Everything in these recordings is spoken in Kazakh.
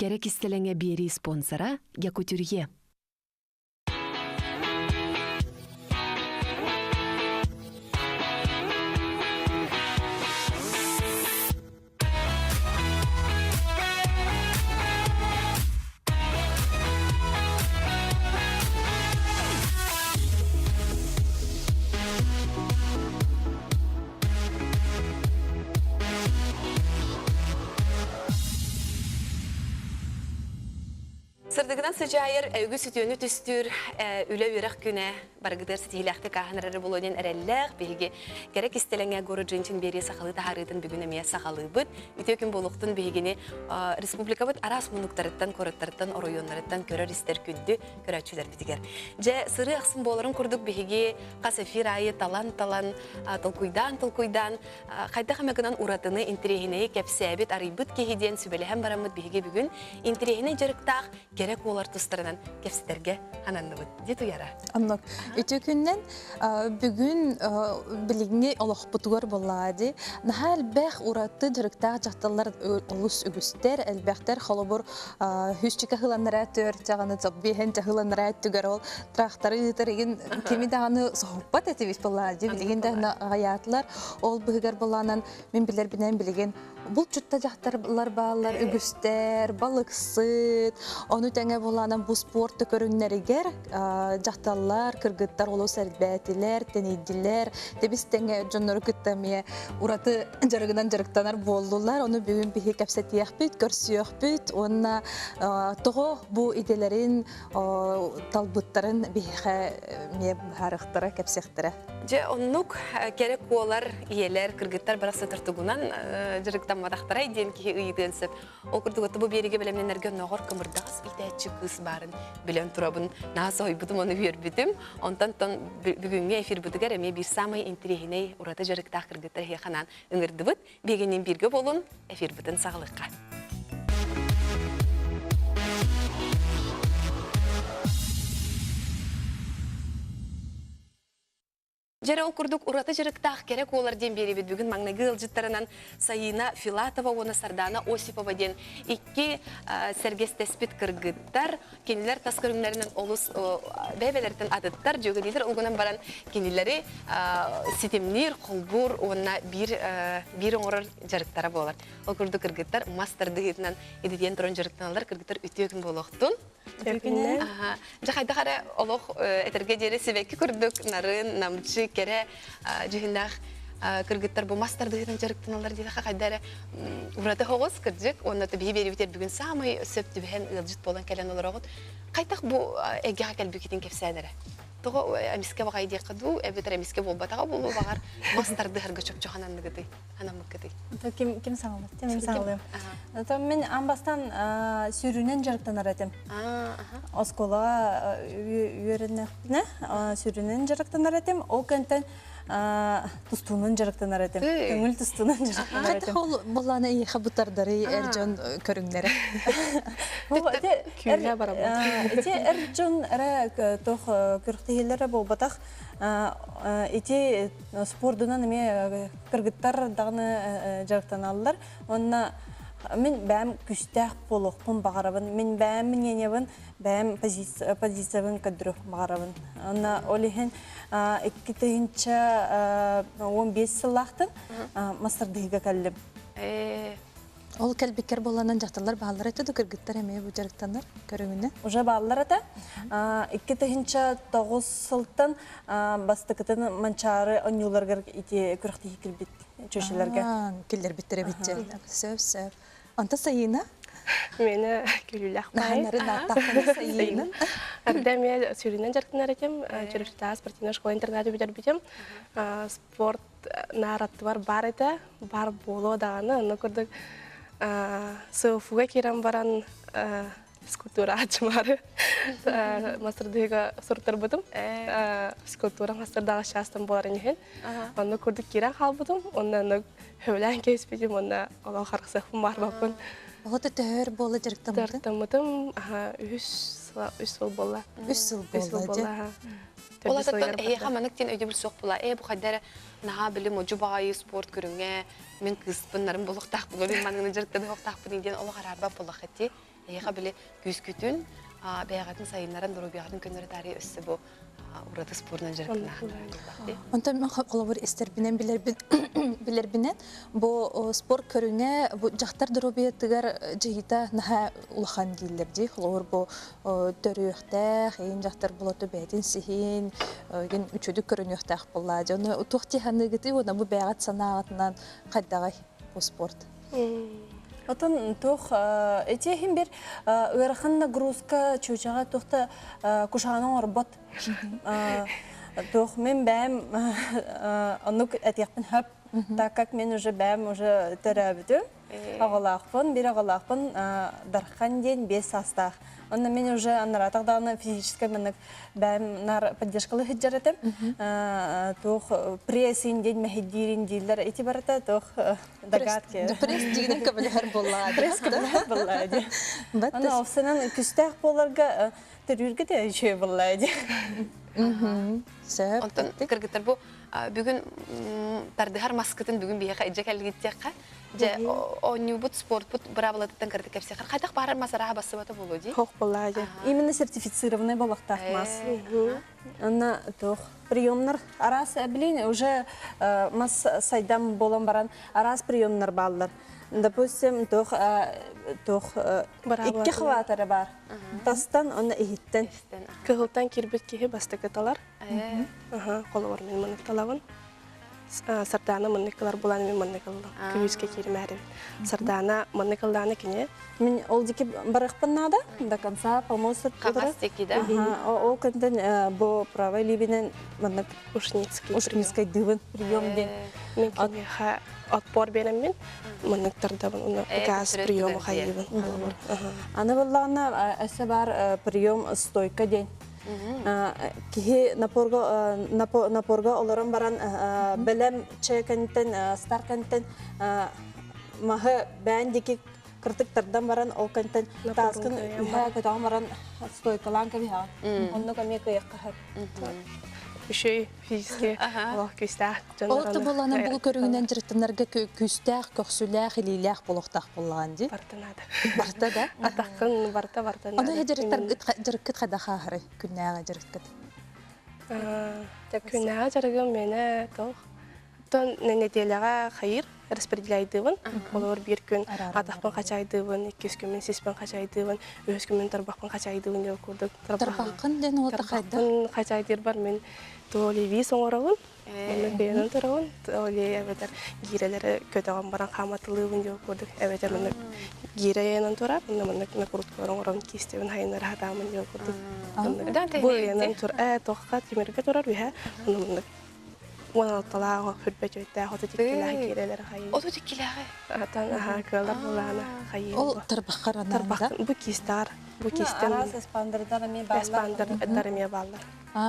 Керек истелеңе бери спонсора Якутюрье. Сырдыгынан sıcayır, ögü sütüyönü tüstür, üle ürak güne, bargıdır stihilakti kahınarı bulunun erellik, bilgi gerek istelenge görücünçün beri sakalı taharıdın bugün emeye sakalı bud, ütökün boluktun bilgini Respublika bud aras munuktarıttan, koruttarıttan, oroyonlarıttan körör ister küddü, köröçüler bitiger. Ce sırı aksın boların kurduk bilgi, kasefir ayı talan, tılkuydan, kayda kamegınan uratını intirihine kepsebit arıybıt kehiden sübelehem baramıd bilgi bugün, intirihine jarıktağ, gerek olar tustlarından kepsiterge hananlıbıd. Ditu yara. Anlık. Ütükünden bugün bilgi olaqputugar bolladı. Nahal bex uratı dırıkta jahtallar olus ügüster, elbekter xolobur hüsçika hılanlara tör, çağını tabihen hılanlara tüger ol, traxtarı tırıgın kimi dağını sohbat etibis bolladı. Bilgin de hayatlar ol bıhıgar bollanan min bilir binen bilgin. Бұл çutta jahtarlar bağlar, ügüster, balıksıt, onu tenge bolanan bu sportu körünleriger, jahtallar, kırgıtlar, olu serbetiler, teniddiler, debis tenge jonları kıttamiye uratı jarıgıdan jarıktanar boldular, onu bugün bihi kapsatiyah büt, görsüyah büt, onna toğu bu idelerin, talbıtların bihi miye harıqtara, kapsaktara. Ce onluk gerek olar iyeler, kırgıtlar baraqsa tırtıgunan jarıktan madaqtara iden ki ıyıdınsıp. O kurdugatı bu berige bilemden ergen noğor kımırdağız idetçi kız barın bilen turabın nasa oybudum onu verbidim. Ondan bugünge efir budugar eme bir samay intirihine urata jarıkta kırgıtlar heyxanan ıngırdıbıt. Begenin birge bolun efir budun sağlıqqa. Jere okurduk urata jarıktağ gerek olar den beri bit bugün mangna gılcıtlarından Sayına Filatova ona Sardana Osipova den iki serges tespit kırgıtlar keniler taskırınlarından olus bebelerden adıtlar jögeliler olgunan baran kenileri sitemnir kolbur ona bir orar jarıktara bolar. Okurduk kırgıtlar master dıhıtından ediden turan jarıktanlar kırgıtlar ütüyökün boloktun. Jahayda kara oloq eterge jere sebeki kurduk narın namçı kere cihindağ kırgıtlar bu master dıhıdan jarıktanalar deydi qaydara urada hoğuz kırcık onu tabi beri biter bugün samay söptü behen ılcıt bolan kelen olarak qaydaq bu ege hakal büketin kefsanere toğu emiske bagay diye qadu ebeter emiske bolbatağa bolu bagar master dıhırga çok çoğananlı gıdı hanamık gıdı kim sağladı? Benim sağlayayım. Ben ambastan sürünen jarıktanar edim. Oskola yörenekne sürünen jarıktanar edim. O kenten tustuğunun jarıktanar edim. Köngül tustuğunun jarıktanar edim. Kaç bollana iyi xabutardarı ercan körünlere. Küyle barabat. Ercan era toh kürktehillere bolbataq. Iti spordunan eme kırgıtlar dağını jarıktanallar. Onna men bäm küstah boluqpun bağarabın. Men bäm men yenebin bäm pozisiyabın kadro bağarabın. Onna olihin 2015 sılaqtın Masardıyga kallim. Ol kelbekер bollanan jahtallar bağlar etedi kırgıtlar emeye bu jarıktanlar körüngüne. Уже bağlar ata 2009 sıltın bastıkıtın mançarı anyularga iti kürktehil kilbit çöşelerge. Killer bittere bitce. Söv. Anta sayına? Meni gülülak bay. Nahanları nahtaqını sayına. Ardam ya sürünen jarıktanar edim. Çürüşta sportuna şkola internatı biter bitem. Sport naratı var ete. Bar bolo dağını. Onu kurduk. Sıfuga kiram baran skulptura açmarı. Masırdığı sortar budum. Skulptura masırdığı şahstan boların yihin. Onu kurduk kiran hal budum. Ondan hövlen kespedim. Ondan Allah harqsaqım var bakın. Oğda tör bolla jarıktamadın? Jarıktamadım. 3 yıl bolla. 3 yıl bolla. Ola tattan hamanıktin öyle bir soq bula. Bu kadar naha bilim ocu bayi sport görünge men kız bunların buluq taq bulu ben manını jarıktadı hoq taq bulu diyen ola qararba buluq etti. Эйха биле күскүтүн бәягатын сайыннарын дуру бягатын көннөрү тари өссө бу ураты спорунан жарыктана. Онта мен колобур эстербинен билербинен бу спорт көрүңө бу жактар дробиятыгар жыйта наха улахан дилерди. Колобур бу төрүөхтэ, хейин жактар болоту бетин сихин, ген үчөдү көрүнөктак болла. Жана утухти ханыгыты бу бягат санаатынан кайдагай бу спорт. Отон тух этехин бир ырахан нагрузка чучага тухта кушаның орбот. Тух мен бәм анук этехпен хап, так как мен уже бәм уже терәбүтүм. Агалакпын, бир агалакпын дархан ден 5 састах. Онда мен уже аннаратагдагы физический менек бәм нар поддержкалы хиджаратым. Тух прессин ден мехидирин дилер эти барата тух дагатки. Пресс дигән кабелер болла. Пресс кабелер болла ди. Ана офсанан күстәк боларга терүргә дә җөй болла ди. Сәп. Онтон кыргыттар бу бүгүн тардыхар маскытын бүгүн бияка эджекелгиттекка же онюбут спортбут бравалатыттан кырдык кепсехар кайдак барар масараха басыбата болу ди. Хох боллади. Именно сертифицированный балактахмас. Ана тух приемнар арас билин уже мас сайдам болон баран арас приемнар баллар. Допустим, тух икки хватары бар. Тастан оны ихиттен. Кыгылтан кирбит киһи бастыкыталар. Колобур мен мыныкталабын. Сардана мыныкталар булан мен мыныкталам. Күскө кирмәри. Сардана мыныкталаны кине. Мен ол дики барыкпын нада до конца помосып Капастеки да. Ол көндөн бу правый либинен мынык Ушницкий дывын прием ден. Мен кине отпор берем мен мыныктардабын. Газ приему хайыбын. Аны баллана эсе бар прием стойка ден. Кихи напорга олорон баран белем чекентен старкентен махы бәндики кыртыктардан баран ол кентен таскын үһә көтөн баран стойкалан кебиха. Онно каме кыякка хат. Еще физически күстәк. Олты болланы бул көрүңүнөн жырыттанарга күстәк, көксүләк, илиләк болоктак болган ди. Бартанада. Барта да. Атакын барта. Аны хәҗәрәттәр жырыккыт хада хары күннәгә жырыккыт. Күннәгә жырыгым менә тох. Тон неделяга хайыр распределяйдыбын. Олар бир күн атакпын качайдыбын, 2 күн мен сиспен качайдыбын, 3 күн мен тарбакпын качайдыбын деп курдук. Тарбакын ден ота кайда. Тарбакпын качайдыр бар мен толи вис оңорабын. Мен бенен турабын. Толи эбетер гирелери көтөгөн баран каматылыбын деп курдук. Эбетер мен гиреянан турап, мен курткор оңорабын кистебин хайнар хатамын деп курдук. Бу янан тур тохка тимерге турар биһа. Ona talağa hürbet öttä hotu tikkilähi kiireleri hayır. Otu tikkilähi. Atan köyler bulana hayır. Ol tarbakkarananda. Tarbak bu kistar. Bu kisten Арас эспандырдарами баллар. эспандырдарымия баллар.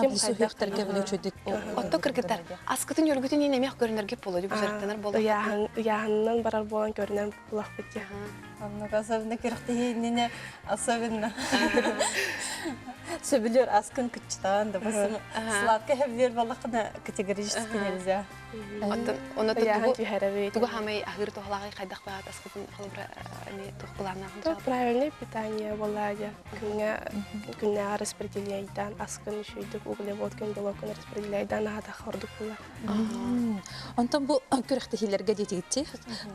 Билсу хөктөргө билечүдүк. Отто кыргыттар. Аскытын йөргүтүн эне мех көрүнөргө болду. Бу жарыктанар болду. Яһаннан барар болан көрүнөн булак битти. Аннук особенно кирхтиһинне особенно. Сөбүлөр аскын кычтан да басым. Сладкий хевлер балакына категорически нельзя. Оттон оны Яһан тугу түйһәрәбе. тугу хамай ахыр тохлагы кайдак баат аскытын холбра эне тухплана. Правильное питание боллади. Күннәгә распределяйдан аскын шүйдүк углеводкын белокын распределяйдан ада хордук була. Онтон бу көрөктехилерге детигти.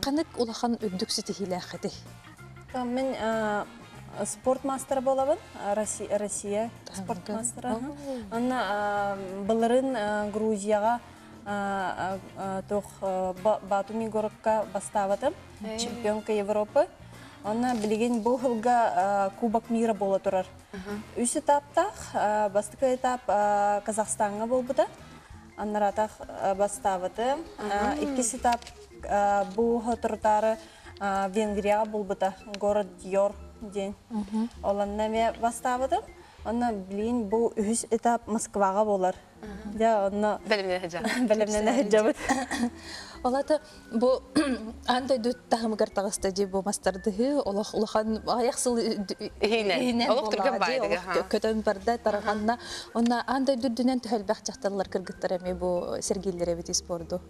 Канык улахан өддүксү техиләхәти. Мен спорт мастер болабын, Россия спорт мастера. Анна былырын Грузияга тох Батуми городка баставатым, чемпионка Европы. Анна билеген бу жылга Кубок мира бола турар. Үч этаптах, бастыкы этап Казахстанга болбуда. Аннаратах баставатым. Икки этап бу туртары Венгрия болбуда, город Дьор день. Оланнаме баставатым. Анна билген бу үч этап Москвага болар. Я анна белемнен хаҗабыт. Олата бу андай дүт тагымгар тагыста ди бу мастарды улахан аяксыл Хине. Олук турган байдыга. Көтөн барда тараганна онна андай дүддүнөн төхөлбак жакталар кыргыттар эми бу Сергейлер эбити спорду.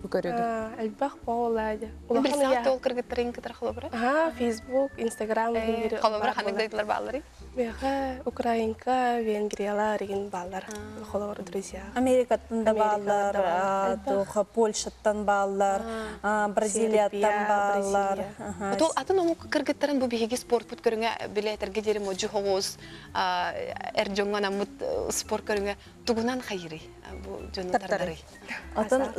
көрөгү. Элбах болайды. Bir saat ol kırgıttırın kıtır xolobra. Facebook, Instagram гендери. Xolobra xanık daydılar bağları. Меха Украинка, Венгриялар деген балдар. Холор друзья. Америкаттан да баллар, туха Польшаттан баллар, Бразилияттан баллар. Отол атын ому кыргыттырын бу биһиги спорт пут көрүңө билетерге жерим ожу хогоз эржоңгон амут спорт көрүңө тугунан хайры бу жонутардары. Атын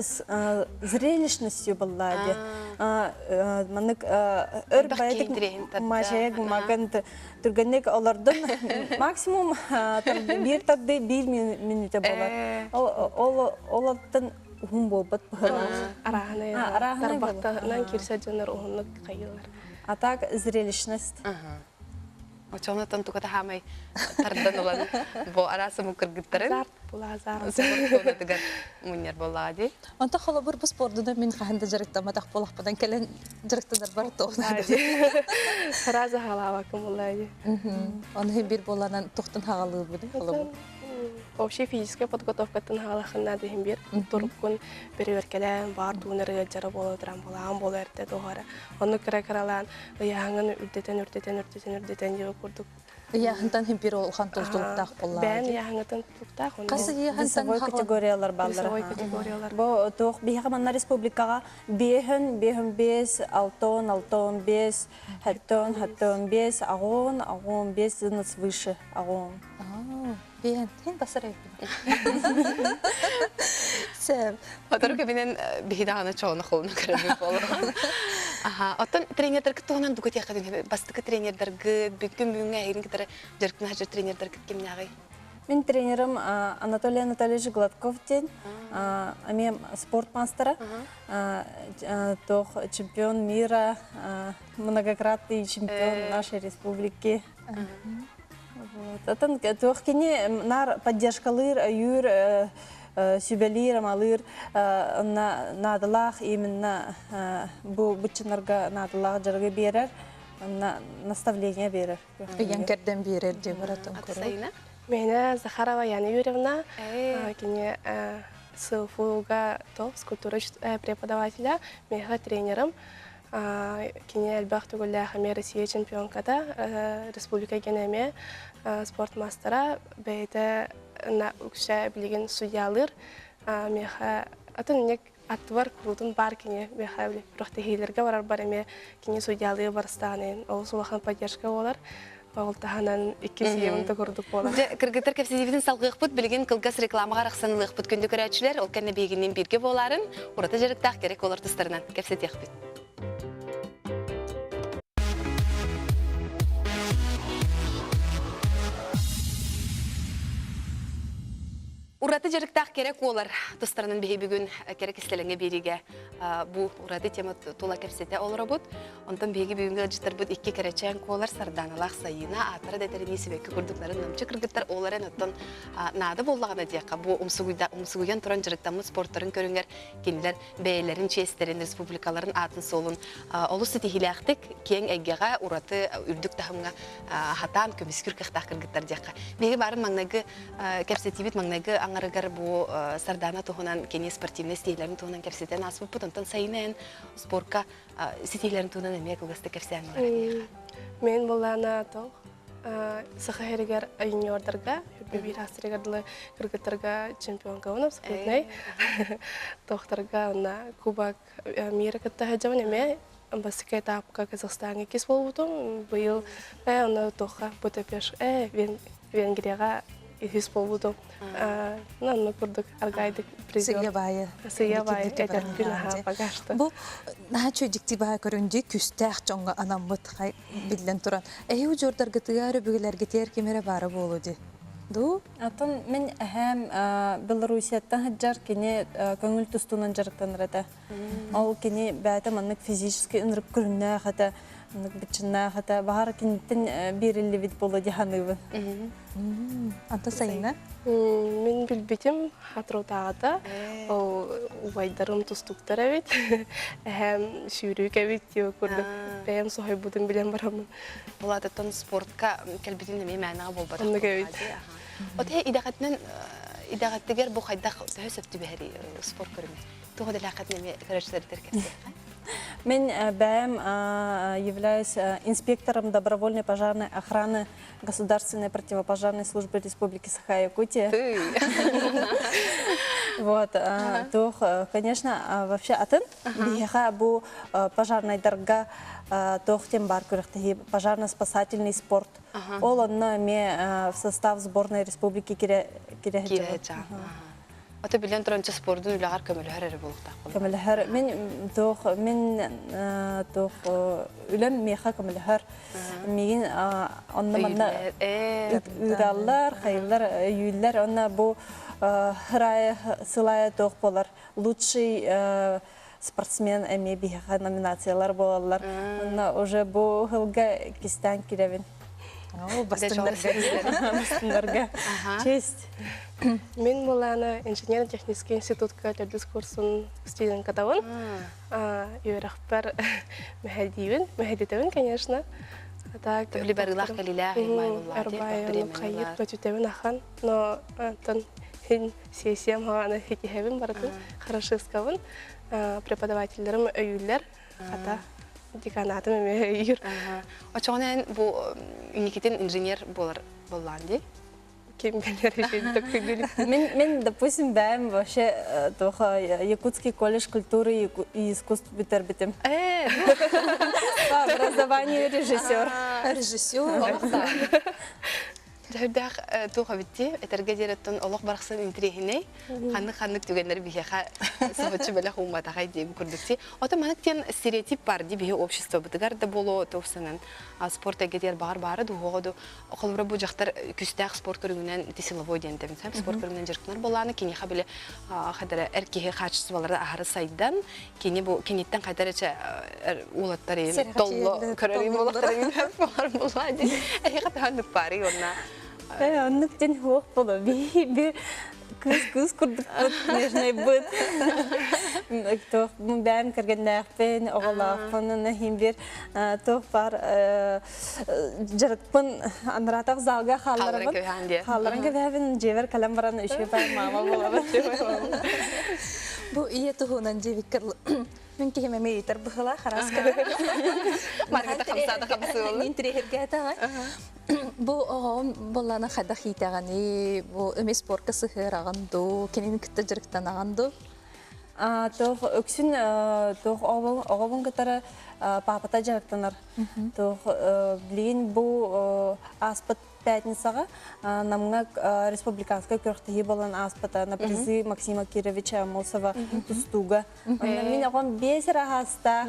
зрелищностью баллади. Манык өр байдык мажег маган түргенек алардан максимум бир тадды 1 минута болар. Олардан хум болбат. Араханы тарбактан кирсе жонор оһунук кайылар. А так зрелищность. Очонотон туката хамай тардан olan бу арасы му кыргыттырын. Зарт була зарт. Спорт төгөр муньяр боллади. Онта холобур бу спортда мен ханда жарыктама так болакпадан келен жарыктадар бар тоонады. Раза халава кымулайды. Оны бир боланан токтун хагалыгы бу холобур. Вообще физическая подготовка тынгалахына дейм бир туруккун берверкелен бар туунерге жара болотран болам болерде догара. Оны кыракаралан яңын үрдетен деп курдук. Яхантан бир олхан толтулуктак боллар. Бен яңытын туктак. Касы яхантан Весовой категориялар Весовой баллар. категориялар. Бу тох бихаманна республикага бехен 5, алтон 5, хаттон 5, агон 5, зыныс выше агон. Бен, хен басарай. Сәм. Отор кебинен бихиданы чоны холны көрөбү болду. Аха, оттон тренердер кытугунан дугут якадын бастыкы тренердерге бүгүн бүгүнгө айрын кытары жаркын хажыр тренердер киткемнагы. Мен тренерым Анатолий Анатольевич Гладков ден, мен спортмастера, тох чемпион мира, многократный чемпион нашей республики. Атын тох кене нар поддержкалыр, юр сүбелир, малыр, надылах именно бу бычынарга надылах жаргы берер, наставление берер. Янкерден берер деп баратын көрө. Сайына? Меня Захарова Яна Юрьевна, кене СФУга скульптура преподавателя, мега тренером. Кене Эльбах Тугуля Хаме Россия чемпионкада, Республика Генеме, спортмастера, бейте на укша билеген судьялыр, мега атын аттывар крутун бар кене мега рохтехилерге барар бареме кене судьялы барстанын, ол сулахан поддержка болар. Ол таханан 2-7 көрдүк болар. Кыргыттар кепсидибидин салгык пут билген кылгас рекламага рахсанылык пут көндү көрөчүлөр, ол кенне бегинен бирге боларын, урата жарыктак керек олар тыстарынан кепсетек бит. Ураты жарыктак керек олар тыстарынан беги бүгүн керек истеленге бериге бу ураты тема тула кепсете олар бут. Онтон беги бүгүнгө жыттар бут 2 керечен колар сарданалак сайына атары детерини себеки курдукларын намчы кыргыттар оларын оттон нады боллагана дияка бу умсугуян туран жарыктамы спорттарын көрүңөр кенилер бээлерин честерин республикаларын атын солун олус тихилактык кең эгега ураты үрдүк тахымга хатан көмүскүр кыктак кыргыттар дияка беги барын маңнагы кепсетибит маңнагы аңарыгар бу сардана тухунан кене спортивный стилерин тухунан кепсетен асып путонтон сайнен спортка стилерин тухунан эме кылгысты кепсен Мен болана тох сахаригер юниордарга бир асырыгарлы кыргыттарга чемпионка онуп спортный тохтарга на кубок мира кытта хажабын эме баскет этапка Казахстанга кис болбутум быйыл аны тоха Будапешт Венгрияга Хис болбутум. Нанны курдук аргайдык призер. Сыябай этер күнәһә багашты. Бу наһа чөйдикти баа көрүнҗи күстәх чоңга анамбыт хай билден туран. Эйу жордар гытыгары бүгеләргә тер кемере бары болуды. Ду? Атын мен һәм Белоруссияттан хаҗар кине көңүл тустунан жарыктан рата. Ал кине бәтә маннык физически инрип күрнә хата битчинна хата бахар кинтен бирилли бит болу диханыбы. Анта сайына? Мен билбетим хатротагата. Ол вайдарым тустуктар бит. Һәм шүрүк бит күрдүк. Бәм сохай будым билен барамын. Булататтан спортка келбитин неме мәна болбады. Аны кебит. Оте идакатнан идагаттыгер бу хайда төсөптү бери спорт көрүмү. Тугу делакат неме көрөчтөр теркетти. Мен БМ являюсь инспектором добровольной пожарной охраны Государственной противопожарной службы Республики Саха-Якутия. Вот, конечно, вообще атын бияха бу пожарный дорога тохтем бар күрәхтәһи пожарно-спасательный спорт. Ол онна ме в состав сборной республики кире. Ата билен торонча спорттун үләгәр көмөлһәре булыкта. Көмөлһәр мен үлем меха көмөлһәр. Мин онна манна үраллар, хайыллар, юйллар онна бу храя сылая тох болар. Лучший спортсмен эми биха номинациялар болалар. Онна уже бу хылга кистан киревин. Бастындарга. Честь. Мен молана инженерно-технический институтка төрдүс курсын студент катавын. Юрахпар мәһәдитевин, конечно. Так, Төбли барылах калилах маймуллар. Арбай, кайыт көтүтевин ахан, но тон сессиям хаганы хикехевин бардын, хорошевскавын. Преподавательлерим өйүллер, ата деканатым эме өйүр. Очоңнан бу уникитин инженер боллан ди. Ким белер ишен Мен, допустим, бәм вообще Якутский колледж культуры и искусств битербитим. По образованию режиссер. Режиссер. Дәһдәх туга битти, этәргә диреттен Аллаһ бараксын интрихине, ханны түгәннәр бихәха сабатчы белә хумата хайди күрдүкти. Ата манактен стереотип бар ди бихе общество битгәр дә боло товсанан. Спорт әгәдер бар дугоду. Акылбыр бу жактар күстәк спорт көрүнән тесиловой дигән һәм спорт көрүнән җыркнар боланы кини хабеле хадара эркеге качысыбаларда ахары сайдан кини бу киниттен кайтарача улаттары толло көрәри булактары бар булады. Әгәр ханнык пари онна Оннук ден хуак боло. Bir kız kurduk нежный быт. Тох бәм кергәннәхпен, оғалақпын, нәхим бір тох бар жарықпын анратақ залға халларымын. Халларын көбәбін жевер кәлем бараны үшке бәй мама болабын. Бу ие тухунан жевиккерлы. Мен кеме мейтер быхыла хараска. Маргарита хамсада хамсыл. Интрихерге тагы. Бу огом боллана хада хитаганы, бу эме спортка сыхыраган ду, кенен китте жырыктан аганду. Тох өксүн тох огобун катары папата жарыктанар. Тох билин бу аспыт пятницага намга республиканская көрөхтеги болан аспыта на призы Максима Кировича Амосова тустуга. Мен огом бесера хаста.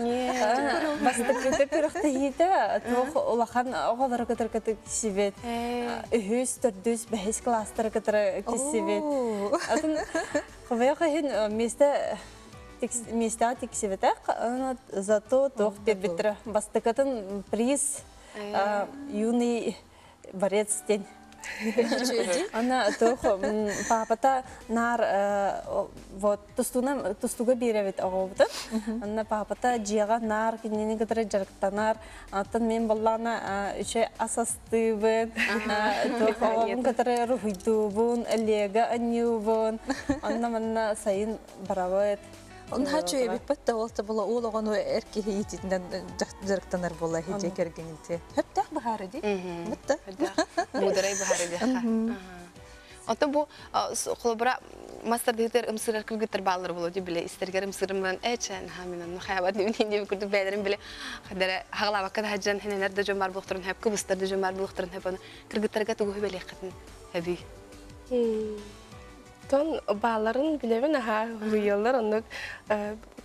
Бастыкка көрөхтегиде тох улахан оголар катыр кисибет. Үһүс төрдүс бәһис класстар катыр кисибет. Атын ховяхын места тиксибетак, зато тох бербитре. Бастыкатын приз юный борец день. Она toch папата нар вот тустуга биревит агобта. Она папата жига нар кинени кадре жарктанар. Атын мен баллана еще асастыбын. Toch агобун кадре рухидубун, элега анюбун. Анна манна сайын баравет. Он хачу бит патта олта була ологону эрки хитинден жарктанар була хите кергенинте. Хептак бахары ди. Битта. Мударай бахары ди. Ата бу холбра мастер дитер имсырар кыргытыр баллар болу ди биле истергер имсырымдан эчен хаминан хаябат нинди күрдү бәдерим биле хадара хаглаба када хаҗан хенелерде жомар булыктырын хәп кыбыстырды жомар булыктырын хәп аны кыргыттарга тугу беле хатын хәби. Тон баларын билебин аха уйыллар ондук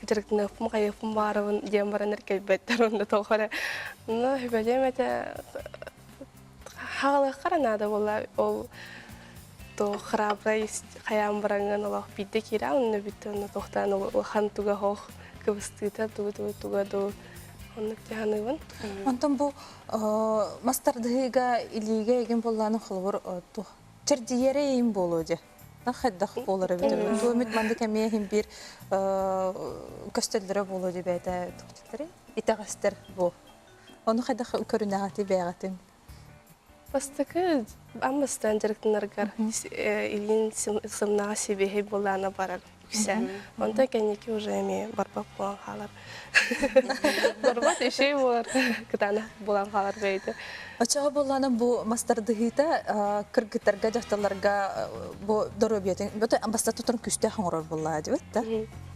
жырыктын ыпым кайыпым барыбын дем баран эркелбеттер онда толхора. Ну билем эте хагалы каранада болла ол то храбрый хаям баранган Аллах бидде кира онда биттен тохтан ол хан туга хох кыбыстыта туга до ондук жаганыбын. Антон бу мастардыга илиге еген болланы холбор то чердиере им болоди. Нахаддах болары битер. Төмит манды кемие хим бир көстөлдөрө болу деп айта туктары. Итагастер бу. Оны хаддах көрүнөгати бягатын. Бастыкы аммастан жарыктынаргар илин сымнага себехи болана барар үксә. Онда кенеки уже эми барбак болан халар. Барбат ишей болар. Кытана болан халар бейди. Очоо болланы бу мастардыгыта кыргыттарга жакталарга бу доробиятын бөтө амбаста тутун күстө хаңорор болла деп да.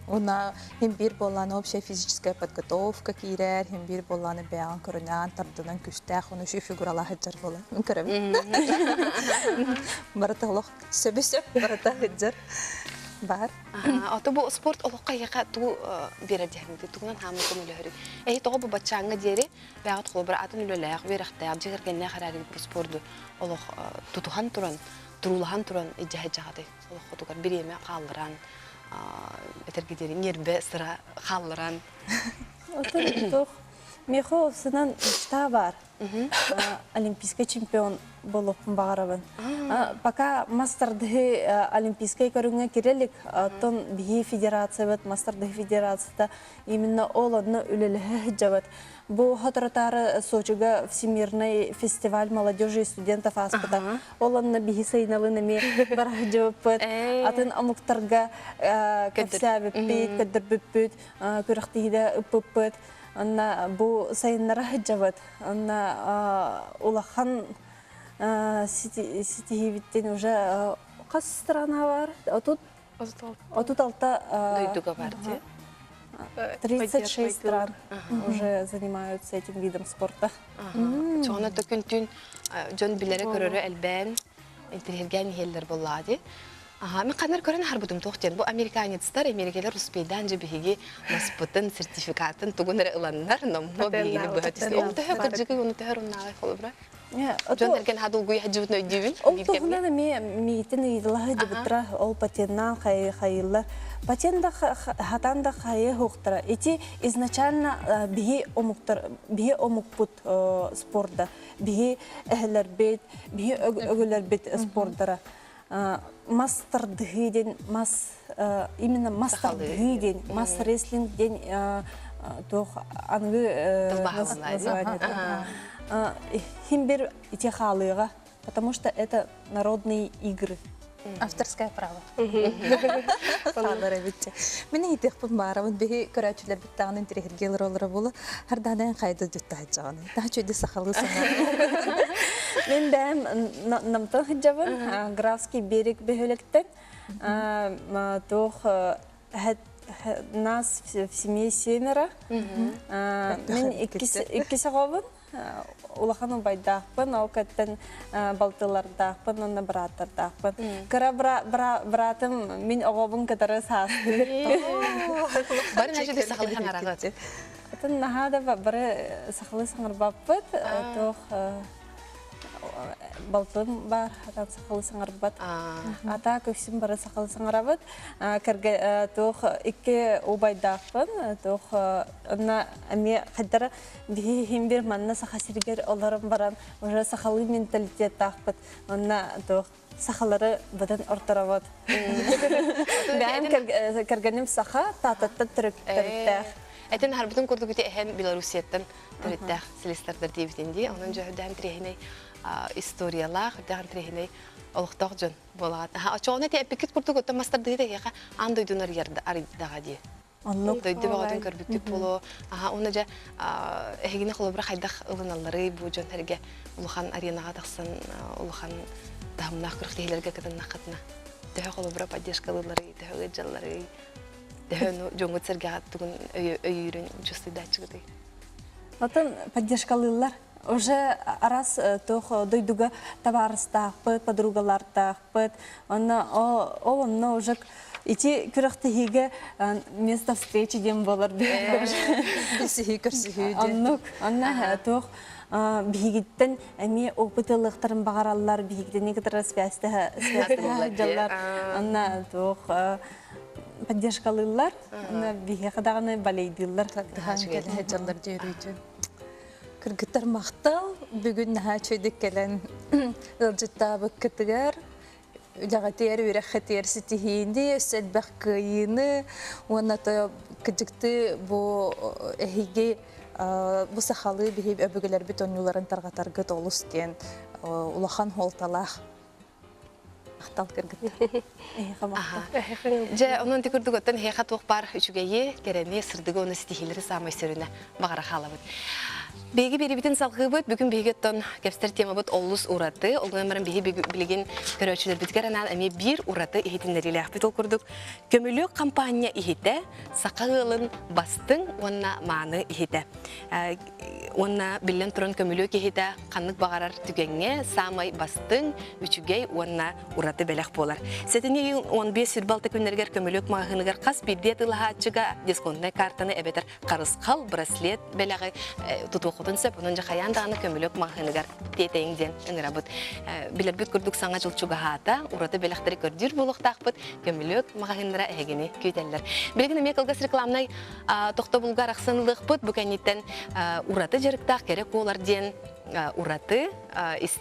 Она хим бир болланы общая физическая подготовка кирер, хим бир болланы бян көрүнөн тардынан күстө хону шу фигуралар хаджар болла. Көрөм. Бараталык сөбөсөп барата хаджар. Бар. Ото бу спорт олоққа яқа ту бередемди тугунан хамы көмөлөрү. Того бу бачаңга дери багат холбар атын үлөлөк беректер жигеркенне харагы бу спорту олоқ тутухан туран, турулахан туран ижахажагады. Олоқ тугар биреме калдыран, этергедери нербе сыра калдыран. Ото Мехо сынан мечта бар. Олимпийский чемпион болып бағарабын. Пока мастарды олимпийский көріңе керелік, тон бихи федерация бет, мастарды федерацияда именно ол одны үлелігі жабыт. Бұл хатыратары Сочига всемирный фестиваль молодежи и студентов аспыта. Ол одны бихи сайналынами барағы жабыт. Атын амуктарға кәпсә біппейт, көдір біппейт, көріқтейді үппейт. Анна бу сайыннара жабат. Анна улахан ситихивиттен уже қас страна бар. Отут алта 36 стран уже занимаются этим видом спорта. Чоғына төкүн-түн жон билері көрөрі әлбән интерерген елдер болады. Мен қанар көрін харбудым тоқтен. Бұл американецтар, америкалар успейдан жебеге маспытын, сертификатын тугунары ыланнар, но бейгені бұхатесін. Ол төхі кіржігі, оны төхі рұннағы қолы бұра? Жон әрген хадыл гүйі хаджыбытын өйдейбін? Ол тұғынан мейтін үйділігі жібітіра, ол патеннан қайылар. Патенда хатанда қайы хуқтыра. Эти изначально биги омукпут спорта, биги әхілер бет, биги өгілер бет спорттара. Мастер ден, именно мастер ден, мастер рестлинг ден, тох ангы название. Химбер эти халыга, потому что это народные игры. Авторское право. Халары битте. Мен итек бумарам беги көрәчләр биттән интергелер олары булы. Һәрдән кайда дутачаны. Та чөйдә сахалы сана. Мен бәм намтан хиджабын, Графский берег бехелектен. Тох нас в семье 7. Мен иккисе габын. Улаханың байдақпын, ауқаттан балтылардақпын, оны братардақпын. Кыра братым, мен оғабын кітары састы. Барын әжеде сақылы қанарағыз? Атын нахада бары сақылы саңыр баппыт, балтым бар, атан сақылы саңыр бат. Ата көксім бары сақылы саңыр абыт. Тоқ икі обайдақпын, тоқ онна әме қаддара бейхем бір манна сақасыргер оларым баран, уже сақалы менталитет тақпыт. Онна тоқ сақалары бұдан ортарабыт. Бәйім кәргенім сақа тататты түріктәқ. Әтен харбытын көрді көте әхен Белорусияттан түріттәқ селестердер дейбітенде. Оның жөйден трехіне историялар, жөйден трехіне олықтақ жөн болады. Чоғына те әпекет көрді көтті мастарды дейді еқа андойдунар ерді арыдаға дейі. Дойды бағатын көрбіктік болу. Оны жа әгіне қолыбыра қайдақ ұлыналары бұл жөн әрге ұлыған аренаға тақсын, ұлыған дамынақ күріктейлерге кітін нақытына. Дөхі қолыбыра паддешкалылары, дөхі ғыджалары, дөхі жоңғы цергеға түгін өйірін жүсті дәтчігі. Атын паддешкалылар. Уже раз дойдуга товарыстақпыт, подругалардақпыт, оны уже ити күріқтігіге место встречи дем болар. Бесігі көрсігі де. Онна тоқ бігіттен әме опытылықтарын бағаралар, бігіттен некітірі связьті жалар. Онна тоқ поддержкалылар, бігі қадағаны балейділер. Жалар жөрүйді. Кыргыттар мақтал, бүгін наға чөйдік кәлін ұлжыттабы кітігер, жағатер, өрәққатер сетихейінде, өсәлбәқ күйіні, оны күдікті бұл әйге бу сахалы бихи өбөгөлөр бит онюларын таргатаргыт олус ден улахан холталах ахтал кыргыт. Же онун тикурдук оттан хеха тук бар үчүгейи керени сырдыгы оны стихилери самай сөрүнө багара халабыт. Беги берибитин салгыбыт бүгүн бегеттон кепстер темабыт олус ураты. Олгонмарын беги билген көрөчүлөр биткеренан эми бир ураты ихитиннериле ахбит ол курдук. Көмөлөк компания ихите сакагылын бастың онна мааны ихите. Онна билен туран көмөлөк ихите каннык багарар түгеңе самай бастың үчүгей онна ураты белек болар. Сетини 15 сүрбалты күннергер көмөлөк магыныгар кас бирде тылахачыга дисконтный картаны эбетер карыскал браслет белеги тутуқутын сөп, онын жақаян дағаны көмілік мағыныгар тетейіңден үңірабыт. Білербіт күрдік саңа жылчуға хата, ураты белектері көрдір болуқтақпыт, көмілік мағыныра әгені көйтелілер. Білгіні мекілгіс рекламнай тоқта бұлғар ақсынылық бұд, бүкәнеттен ураты жеріктақ керек олар ден ураты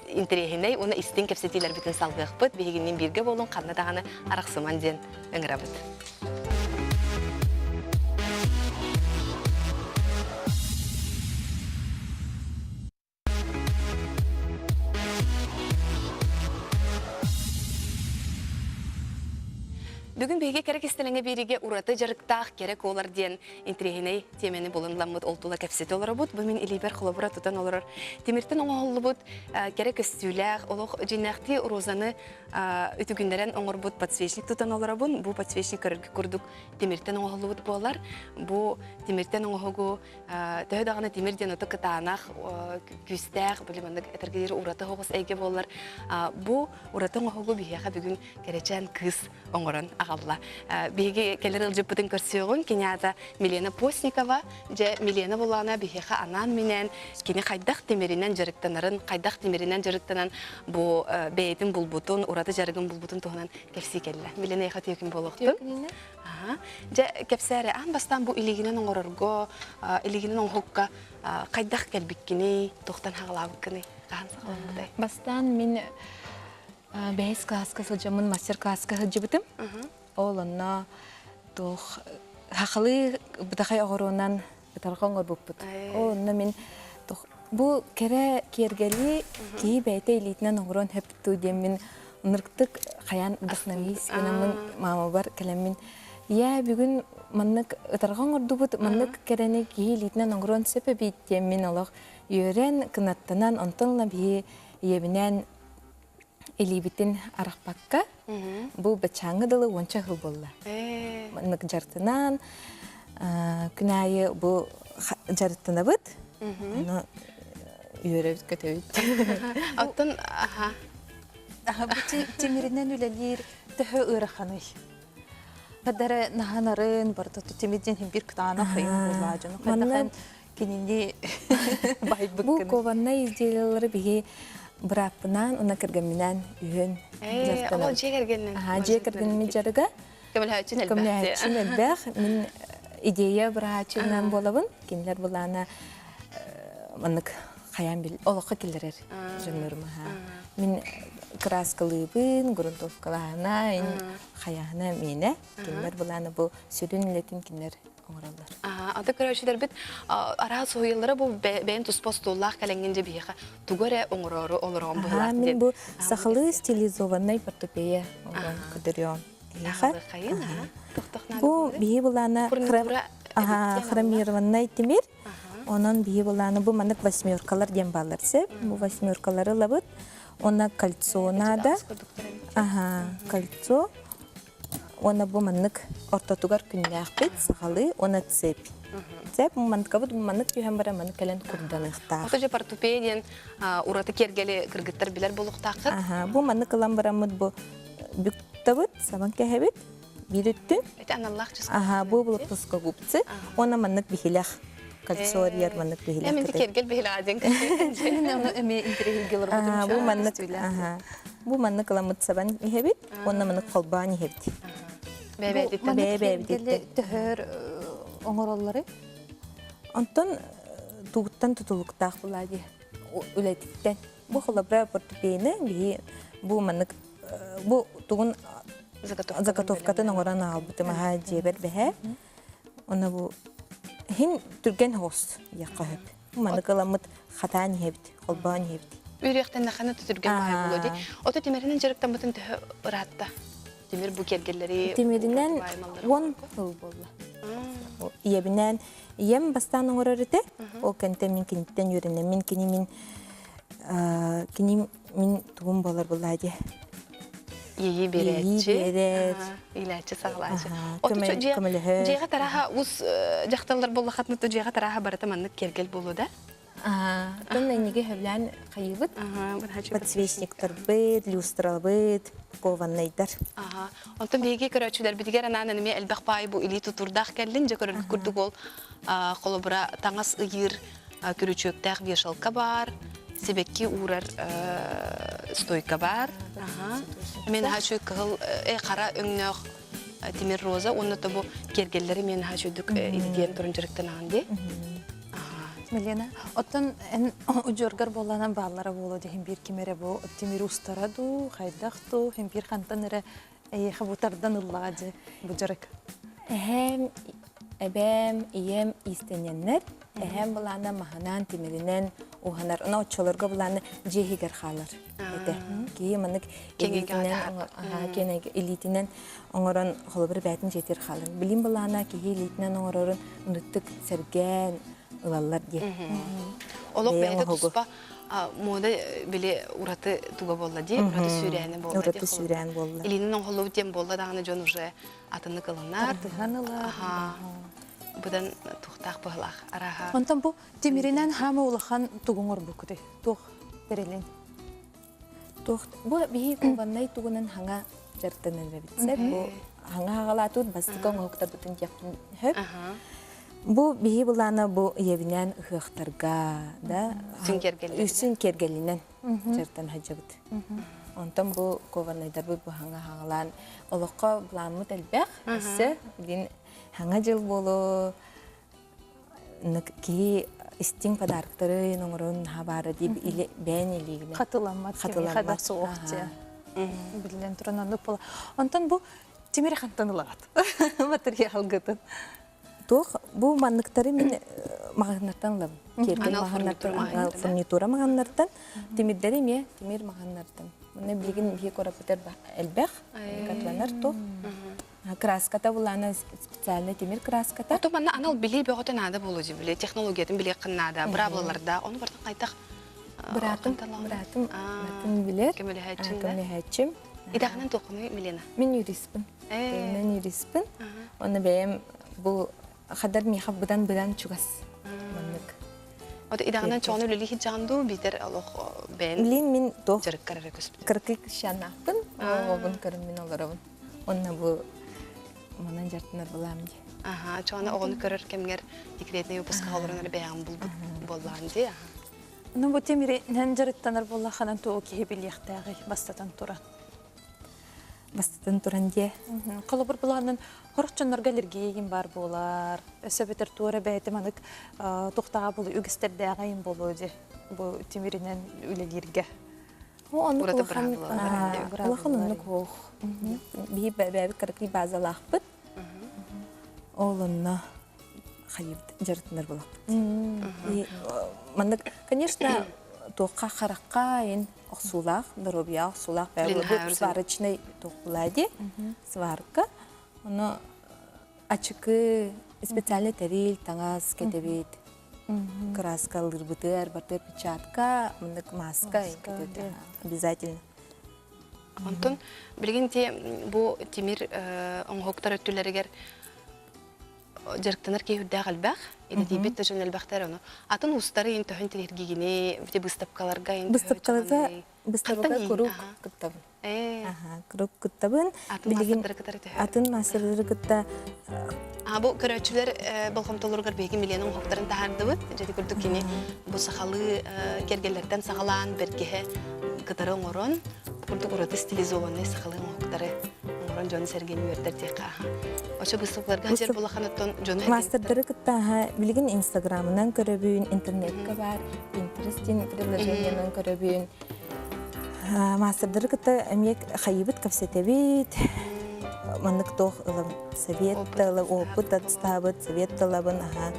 интерегіней, оны істен кепсетейлер бітін салғық бұд, бігінен бірге болуын қанна дағаны арақсыман ден үңірабыт. Бүгін бейге керек істеліңе береге ураты жарықтақ керек олар ден интерегіней темені болынламыд олтула кәпсеті олар бұд. Бұмен илейбер құлабыра тұтан олар. Темірттен оңғылы бұд керек үстіләқ, олық жинақты розаны үтігіндерін оңыр бұд подсвечник тұтан олар бұн. Бұл подсвечник көріргі күрдік темірттен оңғылы бұд болар. Бұл темірттен оңғылы тәуідағаны темірден ұты қытанақ, күстәқ, біліміндік әтіргедері ураты хоғыз әйге болар. Бұл ураты оңғылы бейеға бүгін керечен кыз оңырын ағалла. Беге келер ылжыппытын көрсеуғын, кенята Милена Постникова, же Милена болана бейеға анан менен, кені қайдақ темерінен жарықтанарын, қайдақ темерінен жарықтанан бұл бәйетін бұлбұтын, ураты жарығын бұлбұтын тұғынан кәпсі келі. Милена еға түйекін болуқтым. Же кәпсәрі, аң бастан бұл илігінен оңырырғы, илігінен оңғыққа қайдақ кәлбіккені, тоқтан хағылабықкені, қағансы қаламықтай. Бастан мен бәйіз класска сылжамын мастер класска сылжыбытым. Оланна тоқ хақылы бұтақай оғыруынан бұтарға оңыр бұппыт. Оланна мен бұл кәрі кергелі кейі бәйті елейтінен оғыруын хөпту дем мен ұнырқтық қаян бұқнамыз. Өнімін мама бар кәлеммен. Я бүгін маннык бұтарға оңыр бұт, маннык кәрәні кейі елейтінен оғыруын сөпі бейт дем мен олақ үйерен кынаттынан онтынла бейі ебінен Элибитин арахпакка, бу бачаңы дылы онча хыл болла. Маннык жартынан, күнайы бу жартына бұд, үйеревіт көтевіт. Аттын, аха. Бу темерінен үлелер түхі ұрақаны. Қадары нағанарын барды темерден бір күтана қайын болла жаны. Қадақын кенінде бай бұккын. Бу кованна изделелері біге Бұрапынан, оны кіргімінен үйін. Ол жекергеннен? Жекергенмен жарыға. Көміләйчін әлбәқ. Мен идея бұрачынан болабын. Кемлер болана мұнық қаян біл, олыққа келдерер жүрмірім. Мен краскалыбын, грунтовкалана, қаяна мені. Кемлер болана бұл сүрін үлетін кемлер оңыралдар. Аты көрәшілер біт, ара соғылары бұл бәйін тұспостоллақ кәлінгенде бейіға туғыры оңырары олырған бұғылақ ден. Мен бұл сақылы стилизованный портупея көдіріон. Қайын, Бұл бейі бұланы хромированный темір. Onun bir bulanı bu manık восьмеркалар дем баларсы. Bu восьмеркалары лабыт. Ona кольцо надо. Кольцо. Ona bu manık ortatugar künnях бит, сахалы, ona цепь. Цепь маныкка бут манык түйен бара манык келен курданыкта. Аты же портупедиен ураты кергели кыргыттар билер болук тақыт. Bu manık кылан барамыт bu бүктабыт, сабан кәһәбит, бирүттүн. Это аналлах чис. Bu булып туска гупцы. Ona манык бихилях. Кольцо яр манык бихилях. Мен кергел бихиладен. Эме интерегелер бутум. Bu manık. Bu manık кыламыт сабан кәһәбит, ona manık колбан кәһәбит. Бәбәдиттен. Төһөр оңороллары. Антон тугуттан тутулуктаах булади. Үлетиттен. Бу холобра портупейны би бу маннык бу тугун заготовкатын оңоран албытым ха жебер бэхэ. Она бу Хин түрген хос яқып. Маны каламыт хатан хебит, холбан хебит. Үректен наханы түтүрген бай болу ди. Ото Тимиринен жеректен бутын төһө ыратта. Тимир бу кергелleri. Тимиринен 10 жыл болду. Иебинен ием бастан оңорорыте. Ол кенте мин кинтен юрене мин кини мин тугум болар буллади. Ии беретчи. берет. Илачы саглачы. Көмөлөһө. Жега тараха ус жакталар болла хатны жега тараха барата маннык кергел болу да. Тон неге хевлен кайыбыт. Бу хачы. Подсвечниктер бит, люстра бит, кованайдар. Онтон биги көрөчүлөр бидигер анан эме элбек бай бу или тутурдак келдин же көрөк күрдүк ол колобура таңас ыйыр көрөчөктәк вешалка бар. Себекки урар стойка бар. Мен хачу кыл кара өңнөк Тимир Роза, онны табу кергеллери мен хачудук илдиен турун жүрөктөн анди. Милена, оттон эн ужоргар боланан баалара боло дехин бир кимере бу Тимир устараду, хайдахту, хин бир хантанере хабутардан ыллады бу жөрөк. Эбем, ием истененнер, булана маханан Тимиринен уханар, она очолорга булана жехигер халар. Кии манык элитинен оңорон холобыр бәтин жетер халар. Билим булана кии элитинен оңорорун унуттук серген ылалар ди. Олок бәйді туспа мода биле ураты туга болла ди, ураты сүйрәне болла ди. Ураты сүйрәне болла. Илинен оңолу тем болла даганы жон уже атыны кылынар. Будан тухтак быһлах араха. Онтон бу Тимиринен хама улахан тугуңор букуды. Тух берелин. Бу бии кованнай тугунан хаңа жартанын бебитсе. Бу хаңа хагалатут бастыкон октар бутун жактын хөп. Бу бии булана бу евинен ыхтарга да. Үсүн кергелинен жартан хаҗабыт. Онтон бу кованнайдар бу хаңа хагалан олокко буламыт элбек. Эсе дин хаңа жыл болу ки истин подарктары номерон хабары дип или бен илигне Катыламат хада соокча. Билен туран нупла. Онтон бу Тимир хантанылагат. Материал гытын. Тох бу манныктары мен маганнартан лам. Керген маганнартан, фурнитура маганнартан, Тимирдери ме, Тимир маганнартан. Муны билген бие корапетер элбек, катланар то. Краската булана специальный Тимир краската. Ото манна анал били бөгөтө нада болу ди биле технологиятын биле кыннада, брабларда, оны бартын кайтак. Братым билер. Көмөлөһөчүм. Идагынан токуну Милена. Мен юристпин. Мен юристпин. Оны бем бу хадар ми хабдан чугас. Маннык. Ото идагынан чону лили хиджанду битер алох бен. Билин мен тох. Жарык карара көспүт. 40 шанаппын. Обун көрүм мен аларабын. Онна бу манан жартынар буламын ди. Чону огону көрөр кемгер декретный выпуска алырынар бәян боллан ди. Ну бу Тимиринен жарыттанар болла ханан тоо ки билияктагы бастатан туран. Бастатан туран ди. Колобур буланын хорчоннорга аллергиягин бар болар. Өсөбетер туора бәйте манык токтага болу үгістердәгы ин болу ди. Бу Тимиринен үлелерге. Урата Улаханны кох. Би бәбе кыркы базалахпыт. Олынна хайып жартынар булак. Мандык, конечно, тоққа қараққа ен оқсулақ, дробия оқсулақ бәйбі сварочный тоқпылади, сварка. Оны ачықы специальный тарил, таңаз кетебет. Краска лырбытыр, бартыр печатка, мындык маска обязательно. Онтон билген те бу Тимир оңхоктар өттүләргәр жарыктанар кейүрдә галбак, иде бит төшен әлбәхтәр аны. Атын устары ин төһен телергигене, бите быстапкаларга ин. Быстапкаларга круг кыттабын. Круг кыттабын. Билген атын мастерлары кытта. Бу көрөчүлөр болгомтолоргар беги миленин оңхоктарын тахардыбыт. Жеди күрдүк кини бу сахалы кергелерден сагалан бергеhe кытары оңорон. Курдук ураты стилизованный сахалы оңхоктары. Оңорон жон серген үйөрдер тека. Ошо быстапкаларга жер булаханаттан жон. Мастерлары кытта билген Инстаграмынан көрөбүн, интернетке бар, Pinterest'ин приложениянан көрөбүн. Мастерлары кытта эмек хайыбыт капсетебит. маннык тох ылым совет тылы опыт отставыт совет тылабын аха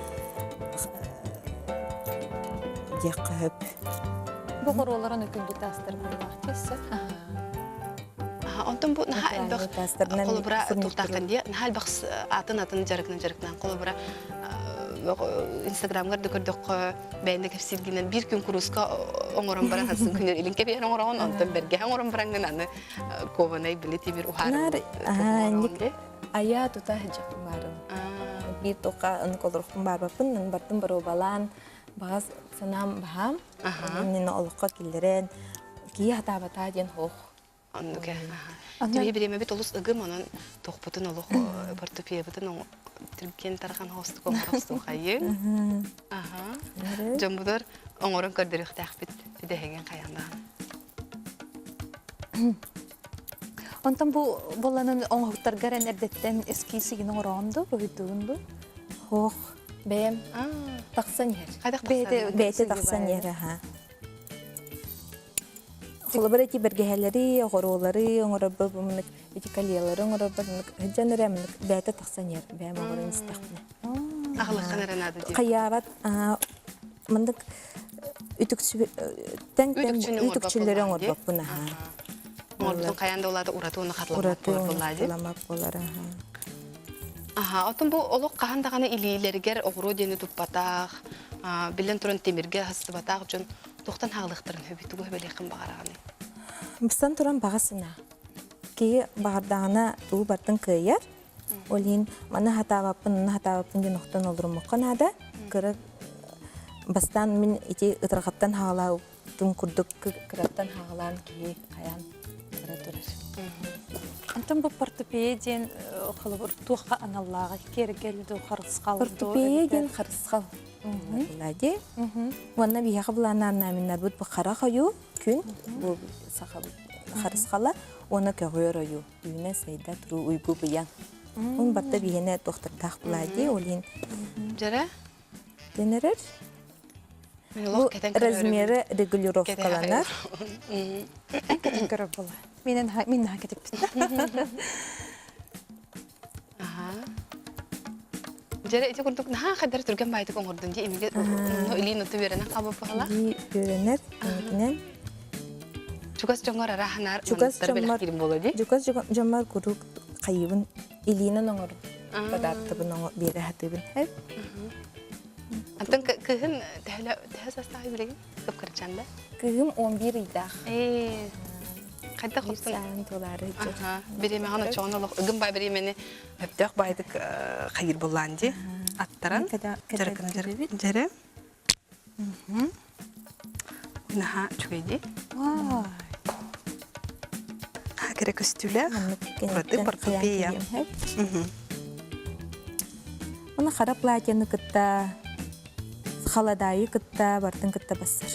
деккөп. Бұғыр оларын өкінді тастыр болмақ тесі. Онтон бу наха элбэх Тастарынан колубра фурнитур. тултакын дия нахал бахс атын жарыкнан колубра Инстаграмга да көрдүк бәйнде кепсилгенен bir күн курска оңорон баран хасын күнөр илинке бер оңорон онтон берге оңорон баранган аны кованай билети бир ухар. Нар ая тута хижак барын. Bir тока ын колорхун бар бапын ын бартын бару балан багас санам бахам. Нина олукка килдерен ки хата бата ден хох. Аннуке. Тиби биреме бит олус ыгым анан тохпутун олук портупия бутун Türkiye'nin tarafından hostu konuştu hayır. Aha. Jambudur oңорон көрдөрүк тахбит бидеген каяндан. Онтан бұл боланын оңғықтар гаран әрдеттен ескисігін оңыранды, бұйдуынды? Хох Бәм тақсан ер. Кайдак бәйте тақсан ері ха. Холобыр эти бергәһәләре, горолары, оңорабы бумны, эти калиялары, оңорабы җанрәмлек бәйте тақсан ер, бәм оңорын истәхне. Агылык канаранады ди. Каярат мындык ütükçülere оңорбак буна ха. Оңордун каянда улады уратууну катламак булады. Ламак болары ха. Аха, отун бу олук кахандаганы илилергер огуру дени туппатак, билен туран темирге хастыбатак үчүн тоқтан хағылықтырын хөбітугі хөбелейқін бағарағаны. Быстан туран бағасына. Кей бағардағына туы бартын күйер. Олин маны хатабапын ден оқтан олырым мұққан ада. Кірі бастан мен ете ұтырғаттан хағалау түн күрдік кіраттан хағалан кей қаян кірі тұрыр. Онтан бұл портупеден қылыбыр туаққа аналлағы кергелді қарыс қалды. Портупеден қарыс қал. Ладе. Ванна бияқы бұланан наминнар бұд бұқара қойу күн. Бұл қарыс қала оны көгер ойу. Үйіне сайда тұру ұйгу бұян. Он барта бияне тоқтырдақ бұладе. Олин Жара? денерер. Бұл размері регулировкаланар. Көріп бұла. Мен хакетіп бітті. Жара эти курдук наха кадар түрген байды коңордун ди эмиге илин оту берена кабы бала. Ди көренер. Энекинен. Чугас жоңор араханар Чугас белек кирим болоди. Чугас жомар курук кайыбын илинен оңор. Бадартыбын оңор бере хатыбын. Хеп. Антон кыгын тәһә састагы билеген көп кырчанда. Кыгым 11 идах. Кайда хостун. Сан доллары. Аха. Биреме гана чоңнолук ыгын бай биремени өптөк байдык кайыр болланди. Аттаран. Жара. Наха чугайди. Вай. Керек үстүле. Ураты портупея. Оны қара платьяны кытта, халадайы кытта, бартын кытта бассар.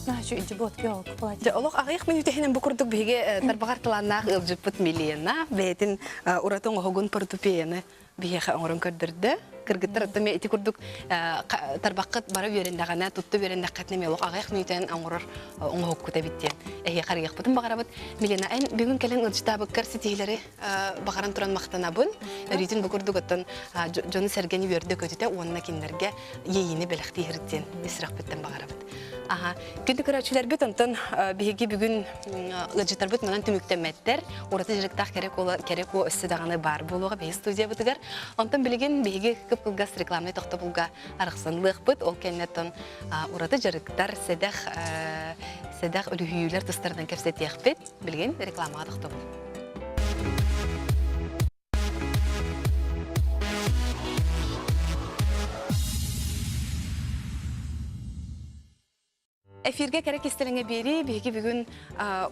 Нашу иджибот кёк платье. Ja, олох агыйх мен үтехинен бу курдук биге тарбагар тыланнах ылжыппыт милиена, бетин уратон огон портупеяны биге оңорон көрдөрдө. Кыргыттар аттаме эти курдук тарбаккыт бара берендагана тутту берендаккатне мелок агыйх мүйтен оңорор оңохук күтө биттен. Карыйх бутун багарабыт милиена эн бүгүн келен ылжытабы кырситилери багаран туран мактанабын. Ритин бу курдук аттан жону сергени бердө көтүтө онна киндерге ийини белехти хиртен исрак биттен багарабыт. Aha, günde körçüler bit ondan bihigi bugün ıcıtar bit menan tümüktemmetler. Orada jiriktak kerek o üstüdağını bar buluğa bir stüdyo bitiger. Ondan bilgin bihigi kıpkılgas reklamlı toxta bulga arıqsanlıq bit. Ol kennetten orada jiriktar sedaq ölühüyüler tıstardan kefset yaqbit. Bilgin reklama toxta bul. Эфирге керек истелеңе бери, биги бүгүн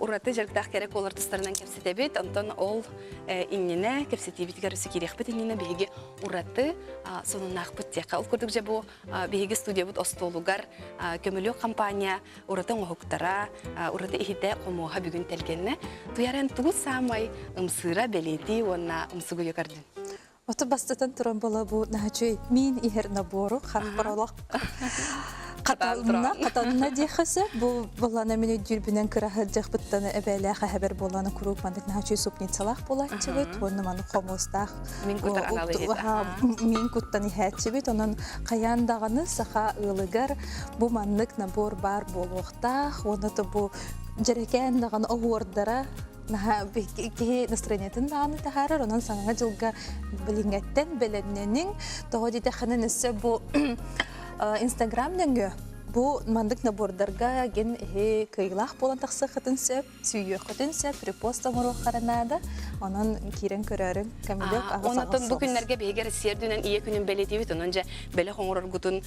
ураты жарыктак керек олар тыстарынан кепсетебит, антон ол иннене кепсетебитгер үсү керекбит, иннене биги ураты сонунак бутека. Ол көрдүк же бу биги студия бут остолугар көмөлүк компания ураты оңоктара, ураты ихите комоха бүгүн телгенне. Туярен туу самай ымсыра белети, онна ымсыгу якардын. Оты бастытан туран бола бу нахачу мин ихер набору харпаралак. Қаталына дейхесі, бұл боланы мені дүрбінен кірахы жақпыттаны әбәләқі әбір боланы күрік мандық нәчі супницалақ болады чебет, оны маны қомыстақ. Мен күттар аналы еді. Мен күттан ихәт чебет, оның қаяндағаны сақа ылығар, бұл мандық набор бар болуқтақ, оны да бұл жерекән дағаны оғырдара, Ки настроениятын дағаны тахарар, онан саңа жылға білінгеттен білінненің, тоғы дейті қанын өсі бұл Инстаграмден Бу мандык набордарға ген кыйлах болан тақсы қытын сөп, сүйе қытын сөп, репоста мұруқ қаранады, онын керен көрәрін кәмілік ағыз ағыз Онатын бұл күнлерге бейгер сердүнен ие күнін бәлетевет, онынша бәлі қоңырыр ғытын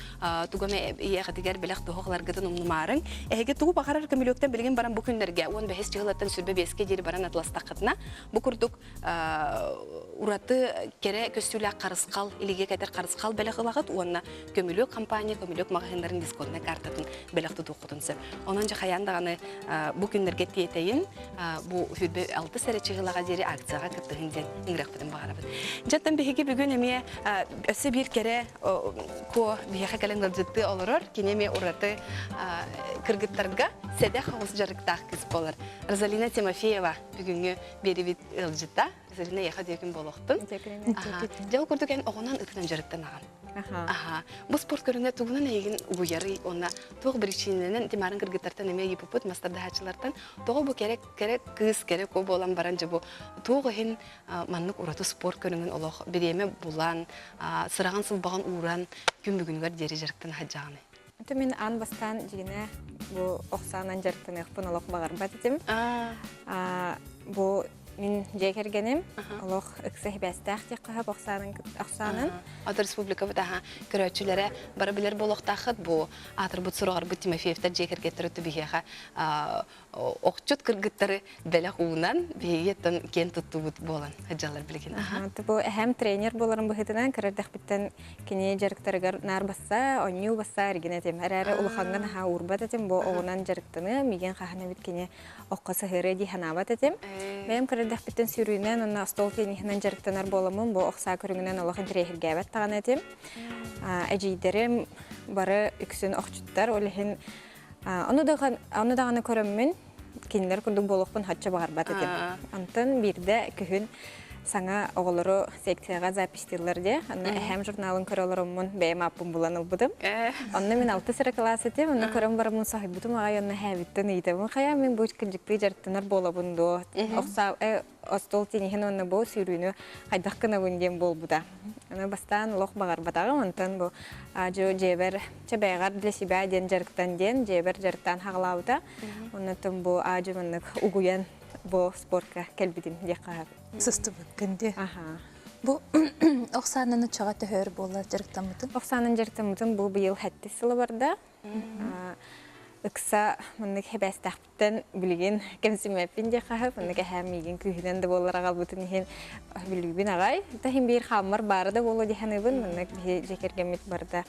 туғаме ие қытығар бәліқ тұғықлар ғытын ұмнымарын. Әйге туғы бағарар кәміліктен білген баран бұл күнлерге, он бәхес жығылаттан сүрбе беске дері баран атластақ қытына. Бұл күрдік ураты кере көстүлі қарысқал, илеге кәтер қарысқал бәлі қылағыт, онына көмілік компания, көмілік мағағындарын дисконына картатын бәліқті тұқытынсы. Онын жа қаяндағаны бұл күндерге тиетейін, бұл хүрбе 6 сәрі чығылаға дері акцияға кіптігінден еңірек бітін бағарабын. Жаттан бейге бүгін әме өсі бір кере ко бейеқі кәлін ғылжытты олырыр, кенеме ұраты кіргіттарға сәді қауыз жарықтақ кіз болыр. Розалина Тимофеева бүгінгі бері бет ғылжытта, Розалина еқа дүйкін болуқтын. Жал көрдік ән оғынан үтінен жарықтан аған. Бұл спорт көріңде туғынан әйгін ұйары, онна тоғы бір ішінінен демарын кіргіттартан әме епіпіт, мастарды хачылартан, тоғы бұл керек кыз, керек о болан баран жа бұл. Тоғы хен маннық ұраты спорт көріңін олық береме бұлан, сыраған сылбаған ұран, күн бүгінгер дері жарықтан хачағаны. Мен ан бастан жегіне бұл оқсанан жарықтан еқпін олық бағар бат етім. Бұл мен жекергенім, олық үксі бәстәқ тек қағып оқсанын. Аты республика бұд көрәтшілері бары білер болуқтақыд бұл атыр бұд сұрағар бұд Тимофеевтар жекергеттері түбігеға оқчут кіргіттері бәлі қуынан бейгеттен кен тұтты бұд болан ғаджалар білген. Бұл әхәм тренер боларын бұхетінен көрердіқ біттен кене жарықтарығар нар баса, оню баса әрген әтем. Әрі ұлықанған ға ұрбат әтем, бұл оғынан жарықтыны меген қағына бит кене оққасы ғыры дей ханабат әтем. Бәйім көрердіқ біттен сүйруінен, онна стол кенехінен жарықтанар боламын, бұл оқса көріңінен олықын трейхіргәбәт таған әтем. Әжейдерім бары үксін оқчыттар, олығын оны дағаны көріммен кенелер күрдік болуқпын хатча бағар бат әтем. Антын бірді күхін саңа оғылыры секцияға запистелер де, әхәм журналын көрілерімін бәйім аппын бұлан ұлбыдым. Онны мен 6 сыры класс етем, онны көрім барымын сағибытым ағай онны әбіттін ейтімін. Қая мен бұл күнжікті жартынар болабын до. Оқса остол тенеген онны бұл сүйрүйіні қайдаққына өнден бол бұда. Оны бастан лоқ бағар батағым, онтан бұл ажу жебер чабайғар для себя ден жарықтан ден, жебер жарықтан хағылауыда. Оннатын бұл ажу мұнық ұғуян бұл спортқа кәлбеден де қағып. Сұсты бүккінде. Бұл оқсаныны чаға төхөр болы жарықтамытын? Оқсанын жарықтамытын бұл бұйыл хәтті сылы барда. Үкса мұнық хәбәстәқпіттен білген кәмсімәппен де қағып, мұнық әхәм еген күйінен де болар ағал бұтын еген білігін ағай. Тәхін бір қамыр бары да болу деханыбын, мұнық жекергемет барда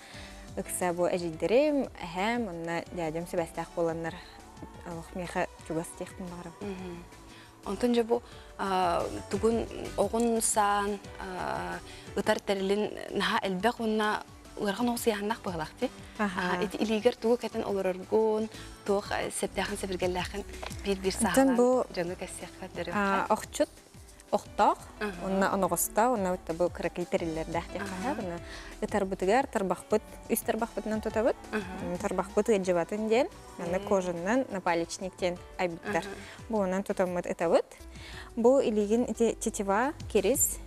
үкса бұл әжейдерім, әхәм, мұнна дядем сөбәстәқ боланар алық меха жүгас тектін бағырым. Онтын жа бұл түгін оғын сан ұтар тәрілін наға әлбәқ онына ұларған оғы сияғыннақ бұғылақты. Эти илигер туғы кәтін оларырғын, туғы сәптәқін сәбіргелләқін бір сағынан жөңі кәсияққа дәрі. Оқчыт, оқтақ, онына оноғыста, онына өтті бұл қырақи тәрілер дәқті қағар. Үтар бұтығар тарбақпыт, үз тарбақпытынан тұтабыт, тарбақпыт ғаджыбатын ден, мәні кожыннан напаличниктен айбыттар. Бұл онан тұтамыт ұтабыт. Бұл илеген тетива керес,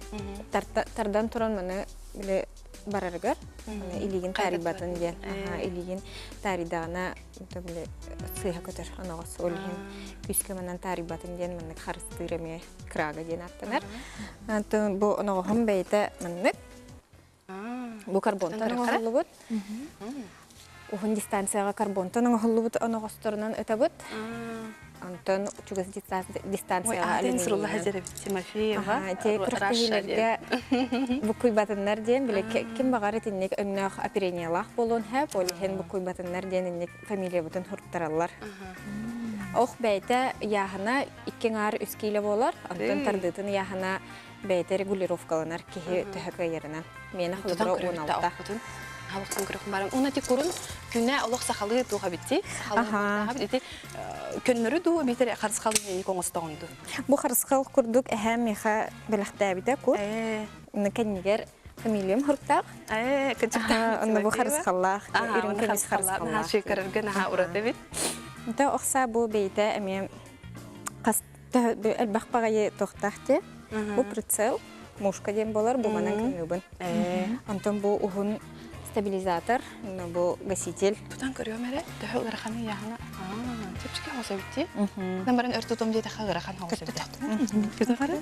тардан тұран мәні біле барарғар, илеген тарибатын ден. Илеген таридағына сыйға көтір оноғыз олген күске мәнен тарибатын ден мәні қарыстырыме крага ден аттанар. Бұл оноғығым бәйті мәнік. Бұл карбонтан оғылы бұд. Оғын дистанцияға карбонтан оғылы бұд оноғыстырынан өті бұд. Антон чугас дистанцияға Аден сұрулы хәзірі Тимофеева, Рашидерге бұқуй батынлар ден, біле кем бағары теннек өннақ оперениялақ болуын әп, олеген бұқуй батынлар ден еннек фамилия бұтын хұрттаралар. Оқ бәйті яғына иккен ары үскейлі болар, Антон тардытын яғына бәйті регулировкаланар кеге түхігі ерінен. Мені құлыбыра 16. Хабыктан көрөкүн барам. Уна ти курун күнә олох сахалы туга битти. Сахалы битти. Көннөрү ду битер харскалы не коңостогунду. Бу харскал курдук эһәм меха беләхтәбидә күр. Кеннигер фамилиям хуртак. Кычыкта. Онда бу харскаллах, ирен кемис харскаллах. харскаллах. Шекерген урады бит. Та окса бу бейте эме кас элбахпагай тохтахте. Бу прицел мушка дем болар бу манан көнүбүн. Антон бу ухун стабилизатор, бу гаситель. Тутан көрөм эре. Төгөр ханы яһына. Чепчке хоса битти. Намарын өртү том жете хагыра хан хоса битти. Күтө кара.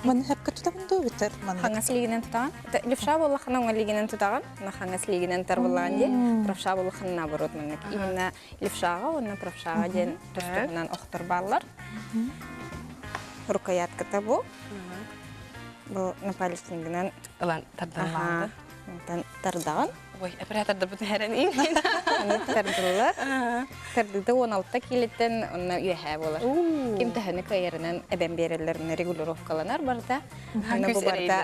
Мен хеп көтөбүндө битер мен. Хангас лигинен тутаган. Левша болла ханан лигинен тутаган. На хангас лигинен тарбулган ди. Правша болла ханна наоборот менек. Именно левшага, онна правшага ден төстөгүнөн охтор баллар. Рукоятката бу. Бу напалистингинен Алан тарданланды. Тардаган. Ой, операторда бүтүн herен ин. Тардылар. Тардыда 16 килеттен онна үйәһә булар. Ким тәһәне кайрынан әбән береләрне регулировкаланар барда. Аны бу барда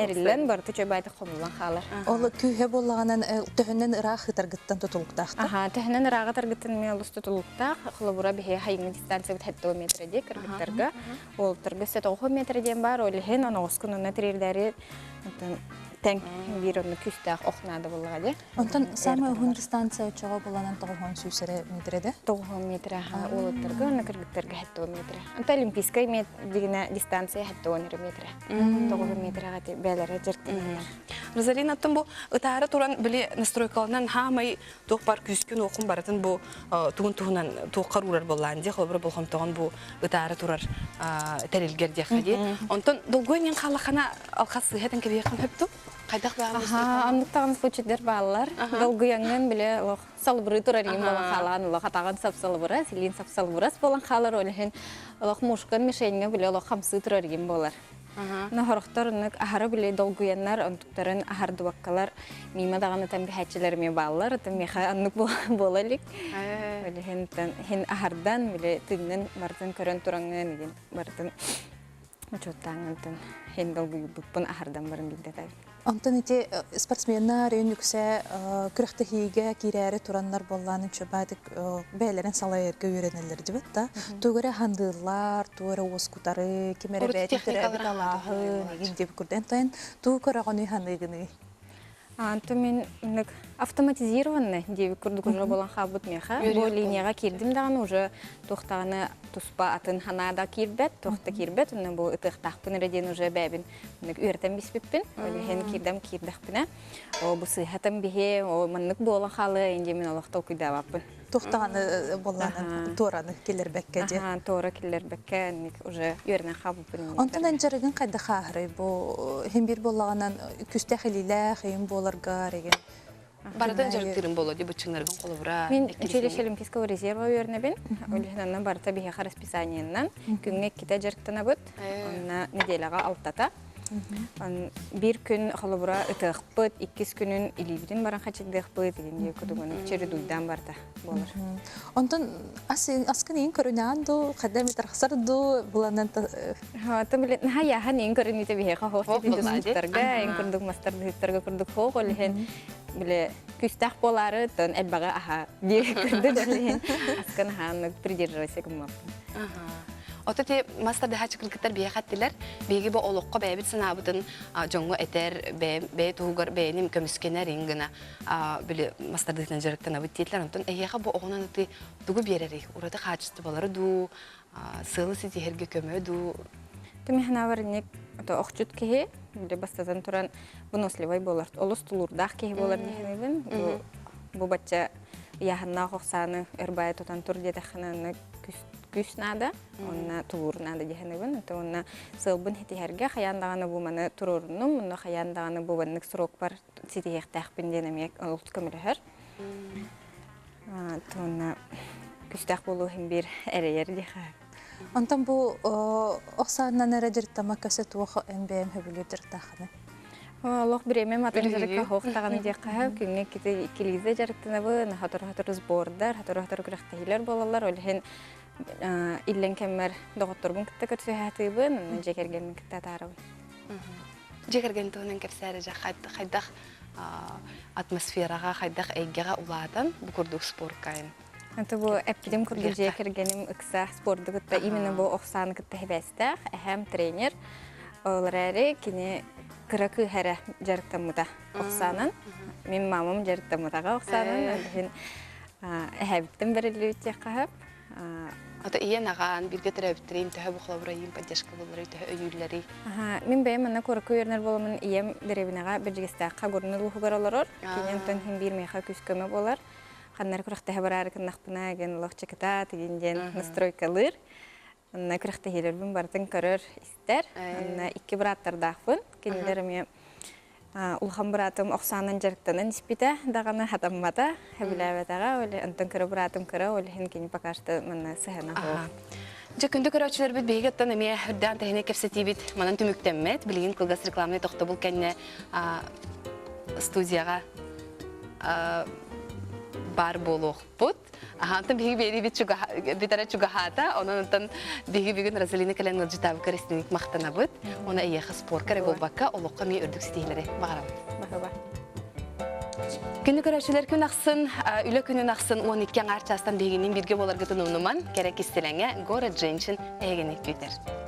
эриллән барда чөбәйдә комулган халар. Ол күйе боллаганан төһөннән ырах тыргыттан тутулуктакты. Тәһәнен рага таргытын мен лусты тулукта, хлобура бихе хайгы дистанция бит хәтта метрде кыргыттарга. Ол тыргы 7 метрден бар, ол һен аны оскунна тирелдәре тәң бир онны күстәк охнады булга ди. Онтан самый угун дистанция чыга булганан 9 сүсере метреде. 9 метр ол тыргы аны кыргыттарга хәтта метр. Anta олимпийская мет дигән дистанция хәтта 10 метр. 9 метрга бәләре җиртәләр. Розалина тумбу ытары туран биле настройкалардан хамай тохпар күскүн окун баратын бу тугун тохкар урар болган ди, хобыр болгон тогон бу ытары турар терилгер ди хади. Онтон долгойнен халахана алхасы хәтен кебекин хөптү. Кайдак багыз. Андыктаган случайлар баллар. Долгуянган биле лох салбыры турар им болан халан, лох атаган сапсалбыра, силин сапсалбырас болан халар олен лох мушкан мишенге биле лох хамсы турар им болар. Нахарыктарны ахары биле долгуяннар антуктарын ахарды баккалар мима даганы там бихәчләр ме баллар, там меха аннык болалык. Олен хен ахардан биле тиннен мартын көрөн туранган диген бартын. Чоттаңнан хен долгуйбуппун ахардан барын билдетә. Онтан ите спортсменнар өйнүксә күрәхтә хиге кирәре тураннар болланы чөбәдик бәйләрен салайырга өйрәнәләр дибет та. Тугыра хандылар, тугыра оскутары, кимере бәйтәре алаһы, нигин дип күрдән тайын, ту көрәгән хандыгыны. Мен автоматизированный дип күрдүк уже болан хабыт меха. Бу линияга кирдим дагы уже тохтаганы туспа атын ханада кирбет, тохта кирбет, уны бу ытыктакпын реден уже бәбин. Ник үртәм биспиппин, хен кирдем кирдәкпина. О бу сыйхатым бихе, о маннык болан халы инде мен Аллахта куйдабаппын. Тохтаганы болланы тураны келер бәккә ди. Тора келер бәккә, ник уже үрнән хабыппын. Онтан анҗарыгын кайда хахры бу һәм бир боллаганан күстә хәлилә, хәйм боларга реген. Барадан жарыктырын боло ди бычыңнарган колобра. Мен училище Олимпийского резерва өрнебин. Олихнаннан барта бихе расписанияннан күнгә китә жарыктана бут. Онна неделяга 6-та. Bir gün xolobura ıtıqpıt, 2 günün ilibidin baran xaçıqdıqpıt degende ködügün çeri duydan barda bolur. Ondan askın en körünandu, qadam tarxsardu bulandan Ha, tabii ha ya han en körünite bihe xoxti dizistarga, en kurduk masterditarga kurduk xox olehen bile küstah bolары ton elbaga aha diye kurduk olehen askın han придерживайся кымап. Ототе мастерде хачыкыргыттар бие хаттилер, беги бу олоққа бәбит санабытын жоңго этер бе тугар беним көмүскенер ингина биле мастерден жарыктан абыт титлер онтон эйеха бу огонан ты дугу берери урата хачысты балары ду сылы сити херге көмөду Теми ханаварник то охчут кеhe биле бастазан туран выносливай болар. Олус тулурдах кеhe болар дихенебин. Бу бачча яханна хохсаны эрбай тотан тур детахананы күс нада, онна тулур нада дихенебин. То онна сылбын хитихерге хаяндаганы бу маны турурнум, онна хаяндаганы бу баннык срок бар ситихтах бинденемек олут көмөлөр. То онна күстах болу хим бир эрер диха. Ondan bu oxsandan әрәдірттама көсет оғы әмбәйім хөбілердірттақыны. Allah biremen matematika hoqtagany diýäkä küňe kite ikilize jaryktyna bu hatır sborlar, hatır kürektehiler bolalar olhen illen kemmer doktorbun kitte kötühätibin jekergen kitte tarabyn. Жекерген тоғынан кәпсәрі жа қайдақ атмосфераға, қайдақ әйгеға ұлатан бұл күрдік спорт кайын. Это бу эпкидем курдук жекергеним ыкса спорду гытта именно бу оксаны гытта хебестах эһем тренер олары кини кыракы хара жарыктамыта оксанын мен мамам жарыктамытага оксанын эн эһебиттен берилүү теккахап Ата иен аған бирге терәбиттерин төһө бухлабырайым поддержка булары төһө өйүлләри. Мен бәйем мына корку ернер боламын ием деребинага биржигестакка горны лухугар олорор кинен тон хим бир меха күскөмө болар. Ханнар күрәхтә хәбәрәр кыннахпына ген лохчыкта тигенден настройкалыр. Анна күрәхтә хилербин бартын көрөр истер. Анна ике браттардахпын. Кинелереме улхан братым оксанын жарыктанын испите даганы хатаммата хәбиләбәтәгә оле антын көрө братым көрө оле хин кини покашты мына сәһәнә хо. Жакынды көрәүчеләр бит бейгәттән әмә хәдән тәһне кепсәтибит. Манан түмүктәммәт билген кылгас рекламаны тохты бул кәнне студияга бар болуқпут. Антын биги бери бит чуга битара чуга хата, онан биги биген Розалина каленгә җитабы крестник мактанабыт. Оны ия спорт керек болбакка, олоққа ми үрдүк стилери багарабыт. Баһаба. Күнү көрәүчеләр күн аксын, үле күнүн аксын 12 арчастан бигинин бирге болар гытын унуман, керек истелеңе город женщин эгенек күтер.